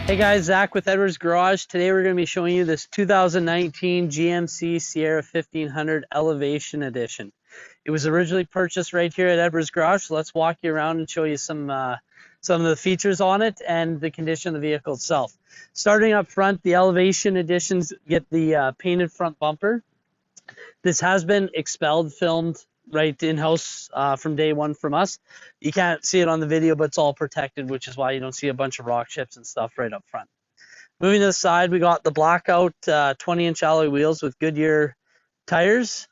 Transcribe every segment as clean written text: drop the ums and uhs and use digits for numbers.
Hey guys, Zach with Edwards Garage. Today we're going to be showing you this 2019 GMC Sierra 1500 Elevation Edition. It was originally purchased right here at Edwards Garage, so let's walk you around and show you some of the features on it and the condition of the vehicle itself. Starting up front, the Elevation Editions get the painted front bumper. This has been expelled, filmed right in-house from day one from us. You can't see it on the video, but it's all protected, which is why you don't see a bunch of rock chips and stuff right up front. Moving to the side, we got the blackout 20-inch alloy wheels with Goodyear tires.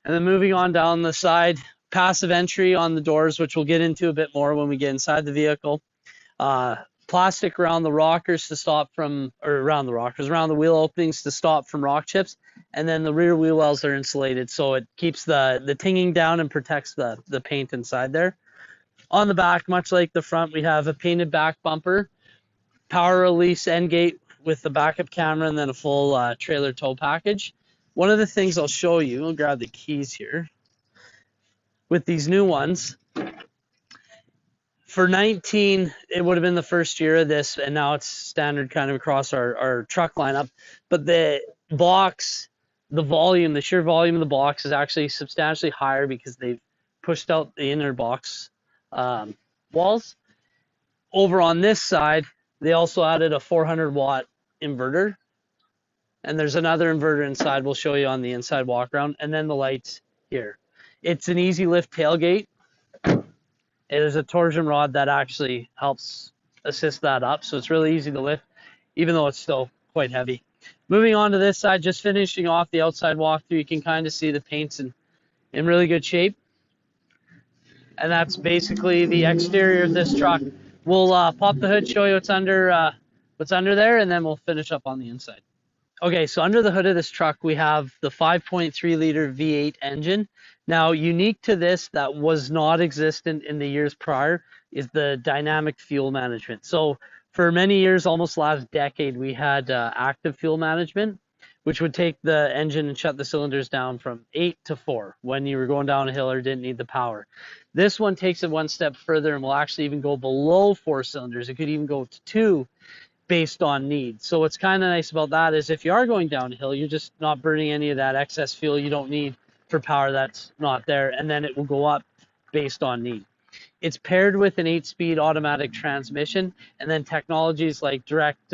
And then moving on down the side, passive entry on the doors, which we'll get into a bit more when we get inside the vehicle. Plastic around the rockers to stop from, or around the wheel openings to stop from rock chips. And then the rear wheel wells are insulated, so it keeps the tinging down and protects the paint inside there. On the back, much like the front, we have a painted back bumper, power release end gate with the backup camera, and then a full trailer tow package. One of the things I'll show you, I'll grab the keys here. With these new ones, for 19, it would have been the first year of this, and now it's standard kind of across our truck lineup. But the box, the sheer volume of the box is actually substantially higher because they've pushed out the inner box walls. Over on this side, they also added a 400-watt inverter. And there's another inverter inside we'll show you on the inside walk around. And then the lights here. It's an easy lift tailgate. It is a torsion rod that actually helps assist that up. So it's really easy to lift, even though it's still quite heavy. Moving on to this side, just finishing off the outside walkthrough, you can kind of see the paint's in really good shape. And that's basically the exterior of this truck. We'll pop the hood, show you what's under there, and then we'll finish up on the inside. Okay, so under the hood of this truck, we have the 5.3 liter V8 engine. Now, unique to this that was not existent in the years prior is the dynamic fuel management. So for many years, almost last decade, we had active fuel management, which would take the engine and shut the cylinders down from 8 to 4 when you were going down a hill or didn't need the power. This one takes it one step further and will actually even go below 4 cylinders. It could even go to 2 based on need. So what's kind of nice about that is if you are going downhill, you're just not burning any of that excess fuel you don't need for power that's not there, and then it will go up based on need. It's paired with an 8-speed automatic transmission, and then technologies like direct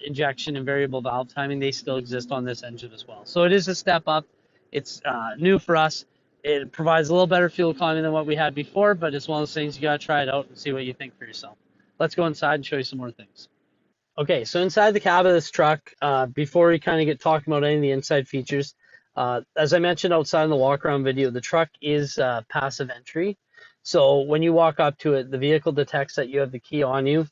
injection and variable valve timing, they still exist on this engine as well. So it is a step up. It's new for us. It provides a little better fuel economy than what we had before, but it's one of those things you got to try it out and see what you think for yourself. Let's go inside and show you some more things. Okay, so inside the cab of this truck, before we kind of get talking about any of the inside features, as I mentioned outside in the walk-around video, the truck is passive entry. So when you walk up to it, the vehicle detects that you have the key on you.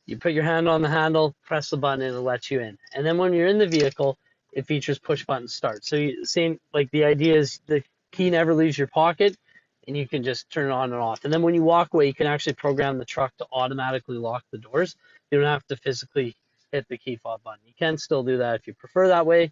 You put your hand on the handle, press the button, and it lets you in. And then when you're in the vehicle, it features push-button start. So the idea is the key never leaves your pocket, and you can just turn it on and off. And then when you walk away, you can actually program the truck to automatically lock the doors. You don't have to physically hit the key fob button. You can still do that if you prefer that way,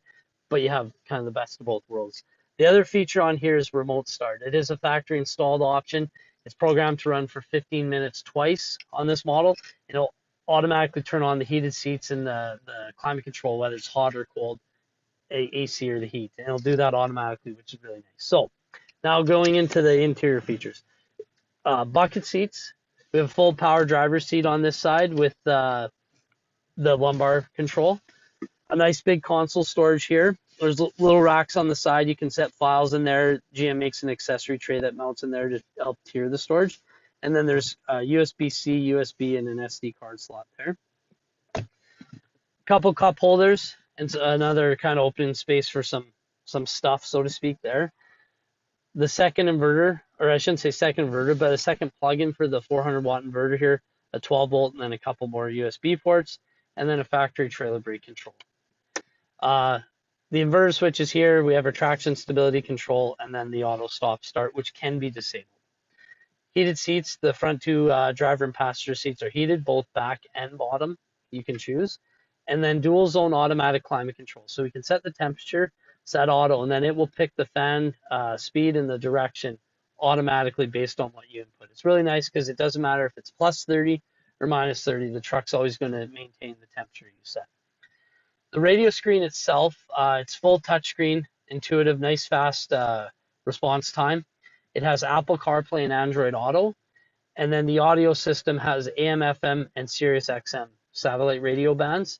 but you have kind of the best of both worlds. The other feature on here is remote start. It is a factory installed option. It's programmed to run for 15 minutes twice on this model. It'll automatically turn on the heated seats and the climate control, whether it's hot or cold, AC or the heat. And it'll do that automatically, which is really nice. So now going into the interior features. Bucket seats. We have a full power driver's seat on this side with the lumbar control. A nice big console storage here. There's little racks on the side. You can set files in there. GM makes an accessory tray that mounts in there to help tier the storage. And then there's USB-C, USB, and an SD card slot there. Couple cup holders and another kind of open space for some stuff, so to speak, there. The second inverter, or I shouldn't say second inverter, but a second plug-in for the 400-watt inverter here, a 12-volt, and then a couple more USB ports, and then a factory trailer brake control. The inverter switch is here. We have our traction stability control, and then the auto stop start, which can be disabled. Heated seats. The front two driver and passenger seats are heated, both back and bottom. You can choose. And then dual zone automatic climate control. So we can set the temperature, set auto, and then it will pick the fan speed and the direction automatically based on what you input. It's really nice because it doesn't matter if it's plus 30 or -30. The truck's always going to maintain the temperature you set. The radio screen itself, it's full touchscreen, intuitive, nice fast response time. It has Apple CarPlay and Android Auto. And then the audio system has AM, FM, and Sirius XM satellite radio bands.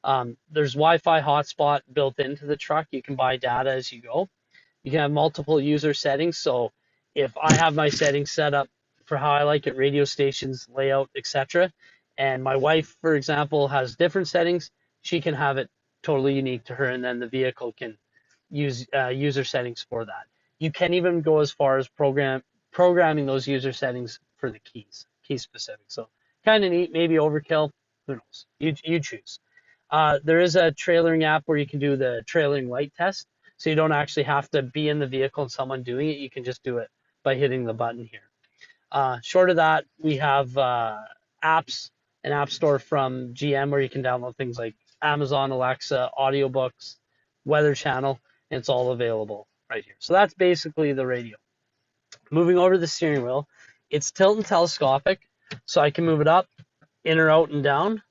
There's Wi-Fi hotspot built into the truck. You can buy data as you go. You can have multiple user settings. So if I have my settings set up for how I like it, radio stations, layout, etc., and my wife, for example, has different settings, she can have it totally unique to her, and then the vehicle can use user settings for that. You can even go as far as programming those user settings for the key specific. So kind of neat, maybe overkill, who knows? You choose. There is a trailering app where you can do the trailering light test, so you don't actually have to be in the vehicle and someone doing it. You can just do it by hitting the button here. Short of that, we have apps, an app store from GM where you can download things like Amazon, Alexa, audiobooks, Weather Channel, and it's all available right here. So that's basically the radio. Moving over to the steering wheel, it's tilt and telescopic, so I can move it up, in or out and down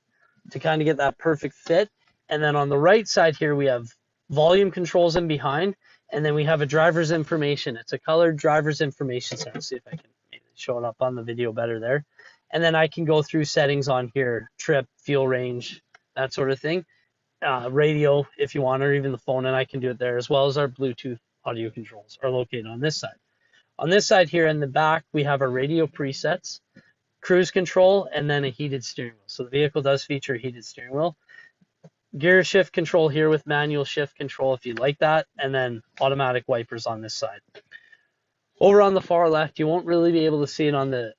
to kind of get that perfect fit. And then on the right side here, we have volume controls in behind, and then we have a driver's information. It's a colored driver's information center. Let's see if I can maybe show it up on the video better there. And then I can go through settings on here, trip, fuel range, that sort of thing. Radio, if you want, or even the phone, and I can do it there, as well as our Bluetooth audio controls are located on this side. On this side here in the back, we have our radio presets, cruise control, and then a heated steering wheel. So the vehicle does feature a heated steering wheel. Gear shift control here with manual shift control if you like that, and then automatic wipers on this side. Over on the far left, you won't really be able to see it on the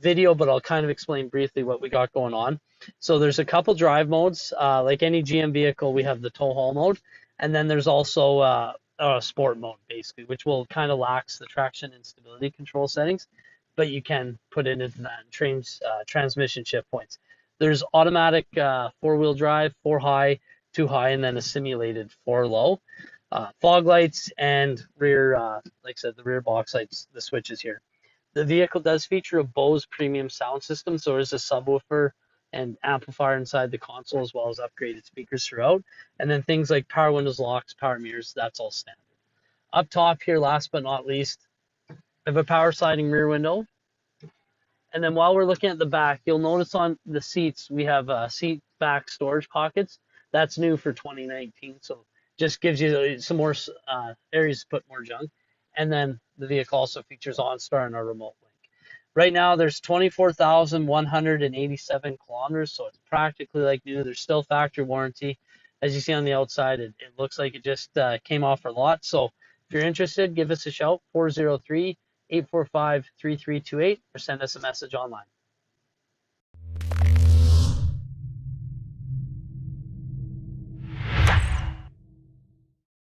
video, but I'll kind of explain briefly what we got going on. So there's a couple drive modes. Like any GM vehicle, we have the tow haul mode, and then there's also a sport mode, basically, which will kind of lax the traction and stability control settings, but you can put it into that transmission shift points. There's automatic 4-wheel drive, 4 high, 2 high, and then a simulated 4 low. Fog lights and rear, like I said, the rear box lights, the switches here. The vehicle does feature a Bose premium sound system, so there's a subwoofer and amplifier inside the console, as well as upgraded speakers throughout. And then things like power windows, locks, power mirrors, that's all standard. Up top here, last but not least, we have a power sliding rear window. And then while we're looking at the back, you'll notice on the seats, we have seat back storage pockets. That's new for 2019, so just gives you some more areas to put more junk. And then the vehicle also features OnStar and our remote link. Right now, there's 24,187 kilometers, so it's practically like new. There's still factory warranty. As you see on the outside, it looks like it just came off our lot. So if you're interested, give us a shout, 403-845-3328, or send us a message online.